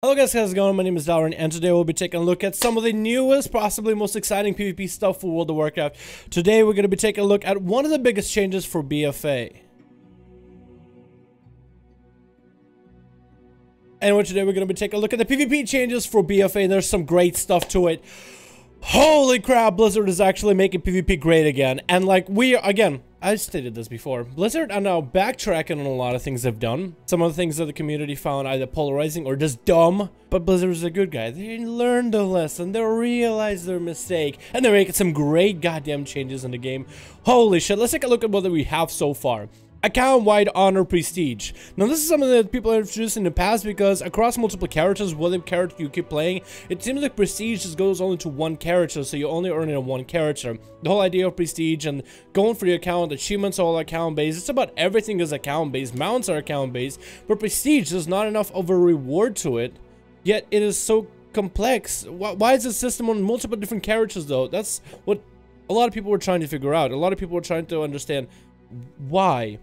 Hello guys, how's it going? My name is Darren, and today we'll be taking a look at some of the newest, possibly most exciting PvP stuff for World of Warcraft. Today we're going to be taking a look at one of the biggest changes for BFA. And today we're going to be taking a look at the PvP changes for BFA, and there's some great stuff to it. Holy crap, Blizzard is actually making PvP great again. And like, again, I stated this before, Blizzard are now backtracking on a lot of things they've done. Some of the things that the community found either polarizing or just dumb. But Blizzard is a good guy. They learned the lesson, they realized their mistake, and they're making some great goddamn changes in the game. Holy shit, let's take a look at what we have so far. Account-wide honor prestige. Now this is something that people have introduced in the past because across multiple characters, whatever character you keep playing, it seems like prestige just goes only to one character, so you only earn it on one character. The whole idea of prestige and going for the account, achievements are all account-based. It's about everything is account-based, mounts are account-based, but prestige, there's not enough of a reward to it, yet it is so complex. Why is the system on multiple different characters though? That's what a lot of people were trying to figure out. A lot of people were trying to understand why,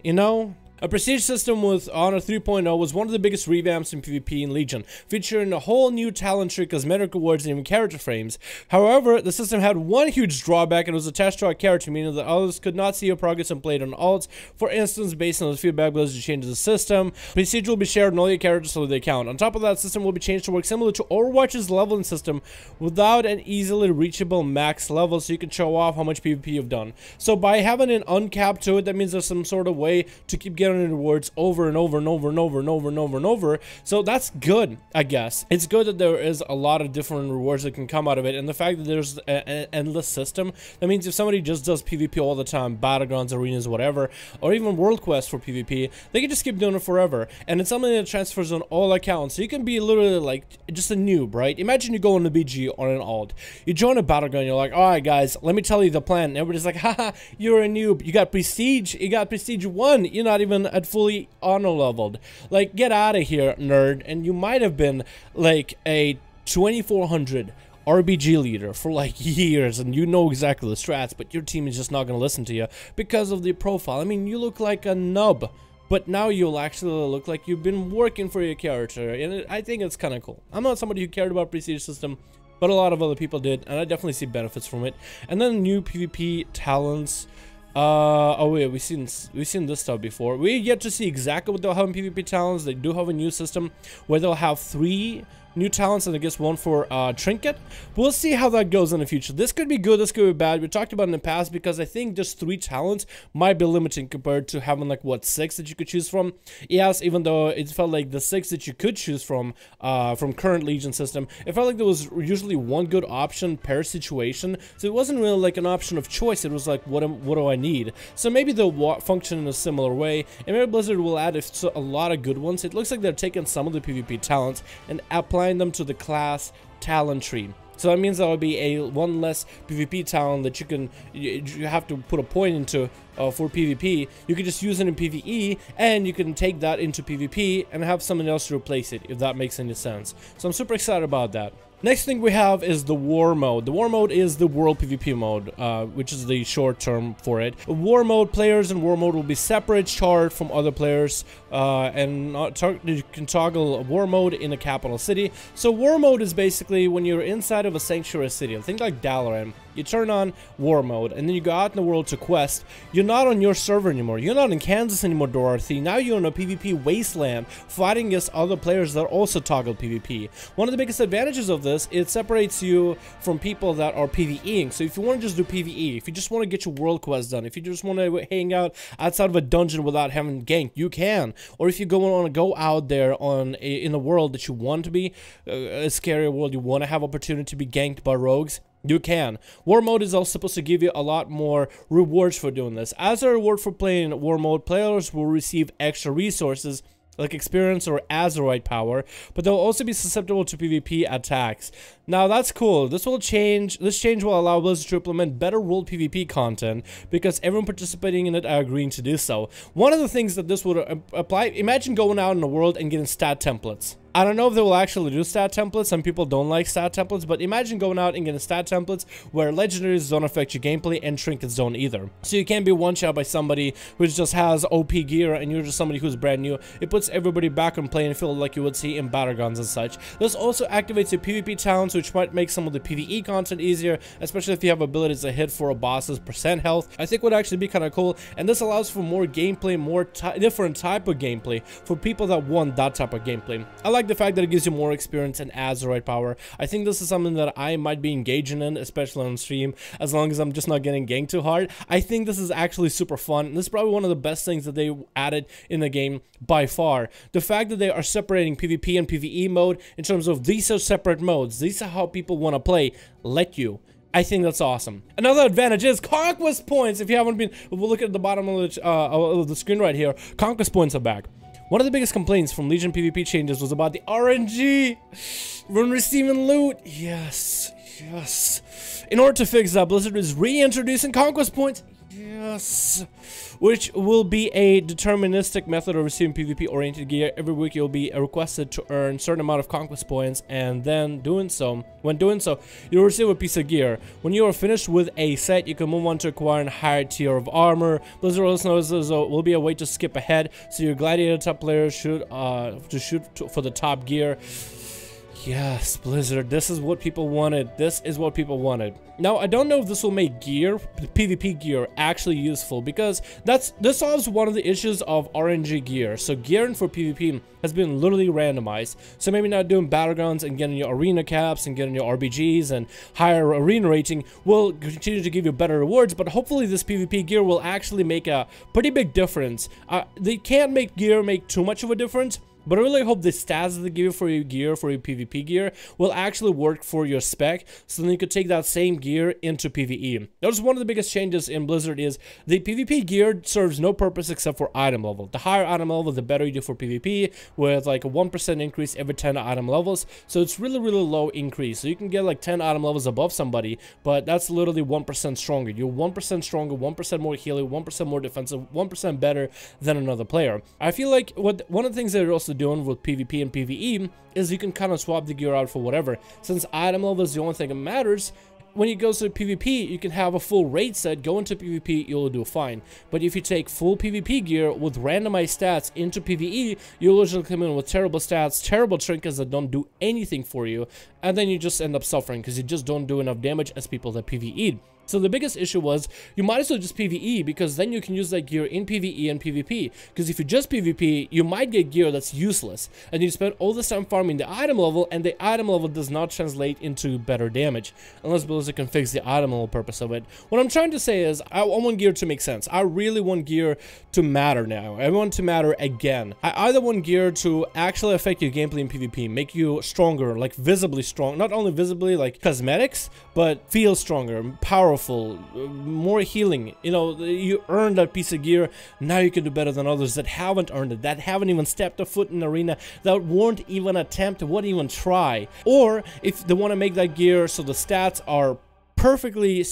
you know? A prestige system with Honor 3.0 was one of the biggest revamps in PvP in Legion, featuring a whole new talent tree, cosmetic rewards, and even character frames. However, the system had one huge drawback, and it was attached to our character, meaning that others could not see your progress and played on alts. For instance, based on the feedback, Blizzard changed the system. Prestige will be shared on all your characters so they count. On top of that, system will be changed to work similar to Overwatch's leveling system without an easily reachable max level, so you can show off how much PvP you've done. So by having an uncapped to it, that means there's some sort of way to keep getting rewards over and over and over and over and over and over and over. So that's good, I guess. It's good that there is a lot of different rewards that can come out of it, and the fact that there's an endless system, that means if somebody just does PvP all the time, battlegrounds, arenas, whatever, or even world quests for PvP, they can just keep doing it forever. And it's something that transfers on all accounts, so you can be literally like just a noob, right? Imagine you go into BG on an alt, you join a battleground, you're like, alright guys, let me tell you the plan, and everybody's like, haha, you're a noob, you got prestige 1, you're not even at fully honor leveled. Like, get out of here, nerd. And you might have been like a 2400 RBG leader for like years, and you know exactly the strats, but your team is just not going to listen to you because of the profile. I mean, you look like a nub, but now you'll actually look like you've been working for your character, and I think it's kind of cool. I'm not somebody who cared about prestige system, but a lot of other people did, and I definitely see benefits from it. And then new PvP talents. Oh wait, we've seen this stuff before. We yet to see exactly what they'll have in PvP talents. They do have a new system where they'll have 3 new talents, and I guess 1 for trinket. We'll see how that goes in the future. This could be good, this could be bad. We talked about it in the past because I think just 3 talents might be limiting compared to having like what, 6 that you could choose from. Yes, even though it felt like the 6 that you could choose from current Legion system, it felt like there was usually one good option per situation. So it wasn't really like an option of choice. It was like, what do I need? So maybe they'll function in a similar way, and maybe Blizzard will add a lot of good ones. It looks like they're taking some of the PvP talents and applying them to the class talent tree. So that means that would be one less PvP talent that you have to put a point into for PvP. You can just use it in PvE, and you can take that into PvP and have someone else to replace it, if that makes any sense. So I'm super excited about that. Next thing we have is the War Mode. The War Mode is the World PvP mode, which is the short term for it. War Mode players in War Mode will be separate, charted from other players, and you can toggle War Mode in a capital city. So War Mode is basically when you're inside of a sanctuary city. Think like Dalaran. You turn on War Mode, and then you go out in the world to quest. You're not on your server anymore. You're not in Kansas anymore, Dorothy. Now you're in a PvP wasteland, fighting against other players that also toggle PvP. One of the biggest advantages of this, it separates you from people that are PvEing. So if you want to just do PvE, if you just want to get your world quest done, if you just want to hang out outside of a dungeon without having ganked, you can. Or if you want to go out there in a world that you want to be, a scary world, you want to have opportunity to be ganked by rogues, you can. War Mode is also supposed to give you a lot more rewards for doing this. As a reward for playing War Mode, players will receive extra resources like experience or Azerite power, but they'll also be susceptible to PvP attacks. Now that's cool. This change will allow Blizzard to implement better world PvP content because everyone participating in it are agreeing to do so. One of the things that this would apply, imagine going out in the world and getting stat templates. I don't know if they will actually do stat templates. Some people don't like stat templates, but imagine going out and getting stat templates where legendaries don't affect your gameplay and trinkets don't either. So you can't be one-shot by somebody who just has OP gear and you're just somebody who's brand new. It puts everybody back on playing field like you would see in BattleGrounds and such. This also activates your PvP talents, which might make some of the PvE content easier, especially if you have abilities to hit for a boss's percent health. I think would actually be kind of cool, and this allows for more gameplay, more different type of gameplay for people that want that type of gameplay. I like the fact that it gives you more experience and adds the right power. I think this is something that I might be engaging in, especially on stream, as long as I'm just not getting ganked too hard. I think this is actually super fun. This is probably one of the best things that they added in the game by far. The fact that they are separating PvP and PvE mode in terms of these are separate modes. These are how people want to play. Let you. I think that's awesome. Another advantage is Conquest Points. If you haven't been, we'll look at the bottom of the screen right here. Conquest Points are back. One of the biggest complaints from Legion PvP changes was about the RNG when receiving loot. Yes, yes. In order to fix that, Blizzard is reintroducing Conquest Points. Yes. Which will be a deterministic method of receiving PvP-oriented gear. Every week you'll be requested to earn a certain amount of Conquest Points, and then when doing so, you'll receive a piece of gear. When you are finished with a set, you can move on to acquire a higher tier of armor. Blizzard also knows there will be a way to skip ahead, so your gladiator top players should shoot for the top gear. Yes, Blizzard, this is what people wanted. This is what people wanted. Now, I don't know if this will make gear, the PvP gear, actually useful, because this solves one of the issues of RNG gear. So gearing for PvP has been literally randomized. So maybe not doing Battlegrounds and getting your arena caps and getting your RBGs and higher arena rating will continue to give you better rewards, but hopefully this PvP gear will actually make a pretty big difference. They can't make gear make too much of a difference, but I really hope the stats that they give you for your gear, for your PvP gear, will actually work for your spec, so then you could take that same gear into PvE. That was one of the biggest changes in Blizzard is the PvP gear serves no purpose except for item level. The higher item level, the better you do for PvP, with like a 1% increase every 10 item levels. So it's really, really low increase. So you can get like 10 item levels above somebody, but that's literally 1% stronger. You're 1% stronger, 1% more healing, 1% more defensive, 1% better than another player. I feel like one of the things that they're also doing with PvP and PvE is you can kind of swap the gear out for whatever. Since item level is the only thing that matters, when you go to PvP, you can have a full raid set, go into PvP, you'll do fine. But if you take full PvP gear with randomized stats into PvE, you'll usually come in with terrible stats, terrible trinkets that don't do anything for you, and then you just end up suffering because you just don't do enough damage as people that PvE'd. So the biggest issue was you might as well just PvE, because then you can use that gear in PvE and PvP. Because if you just PvP, you might get gear that's useless, and you spend all this time farming the item level, and the item level does not translate into better damage unless Blizzard can fix the item level purpose of it. What I'm trying to say is I want gear to make sense. I really want gear to matter now. I want it to matter again. I either want gear to actually affect your gameplay in PvP, make you stronger, like visibly strong, not only visibly like cosmetics, but feel stronger, powerful, more healing. You know, you earned that piece of gear, now you can do better than others that haven't earned it, that haven't even stepped a foot in the arena, that won't even attempt, won't even try. Or if they want to make that gear so the stats are perfectly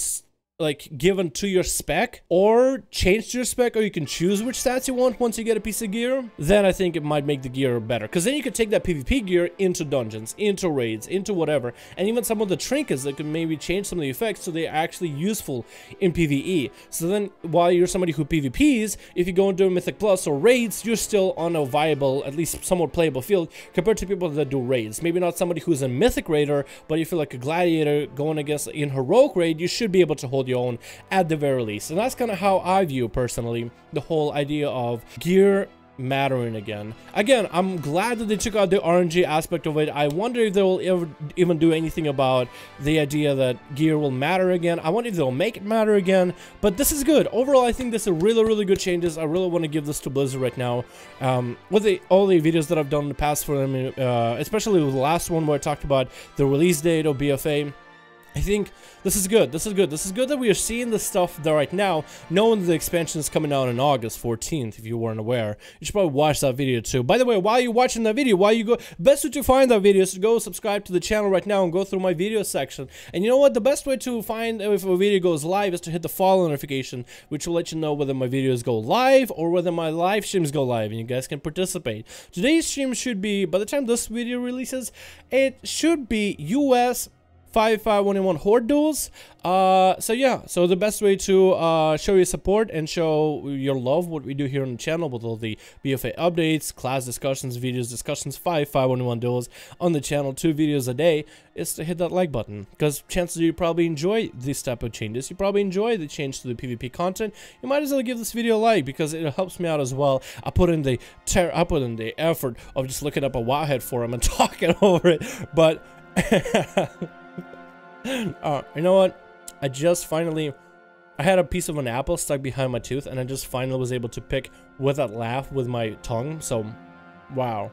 like given to your spec, or change to your spec, or you can choose which stats you want once you get a piece of gear, then I think it might make the gear better, because then you could take that PvP gear into dungeons, into raids, into whatever, and even some of the trinkets that could maybe change some of the effects so they're actually useful in PvE. So then while you're somebody who PvPs, if you go and do Mythic Plus or raids, you're still on a viable, at least somewhat playable field compared to people that do raids. Maybe not somebody who's a Mythic raider, but if you're like a gladiator going against in heroic raid, you should be able to hold your own at the very least. And that's kind of how I view personally the whole idea of gear mattering again. I'm glad that they took out the RNG aspect of it. I wonder if they will ever even do anything about the idea that gear will matter again. I wonder if they'll make it matter again, but this is good. Overall, I think this is really good changes. I really want to give this to Blizzard right now. With all the videos that I've done in the past for them, especially with the last one where I talked about the release date of BFA, I think this is good. This is good. This is good that we are seeing the stuff there right now, knowing the expansion is coming out on August 14th, if you weren't aware. You should probably watch that video too. By the way, while you're watching that video, best way to find that video is to go subscribe to the channel right now and go through my video section. And you know what? The best way to find if a video goes live is to hit the follow notification, which will let you know whether my videos go live or whether my live streams go live, and you guys can participate. Today's stream should be, by the time this video releases, it should be US 5511 Horde duels. So yeah, so the best way to show your support and show your love what we do here on the channel with all the BFA updates, class discussions, videos, discussions, 5511 duels on the channel, 2 videos a day, is to hit that like button, because chances are you probably enjoy these type of changes. You probably enjoy the change to the PvP content. You might as well give this video a like, because it helps me out as well. I put in the effort of just looking up a Wowhead forum and talking over it, but you know what? I had a piece of an apple stuck behind my tooth, and I just finally was able to pick with that laugh with my tongue. So, wow,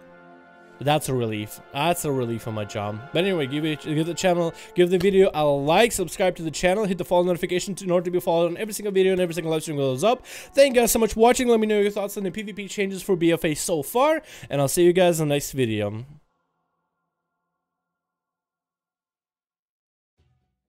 that's a relief. That's a relief on my job. But anyway, give the video a like, subscribe to the channel, hit the follow notification in order to be followed on every single video and every single live stream goes up. Thank you guys so much for watching. Let me know your thoughts on the PvP changes for BFA so far, and I'll see you guys in the next video.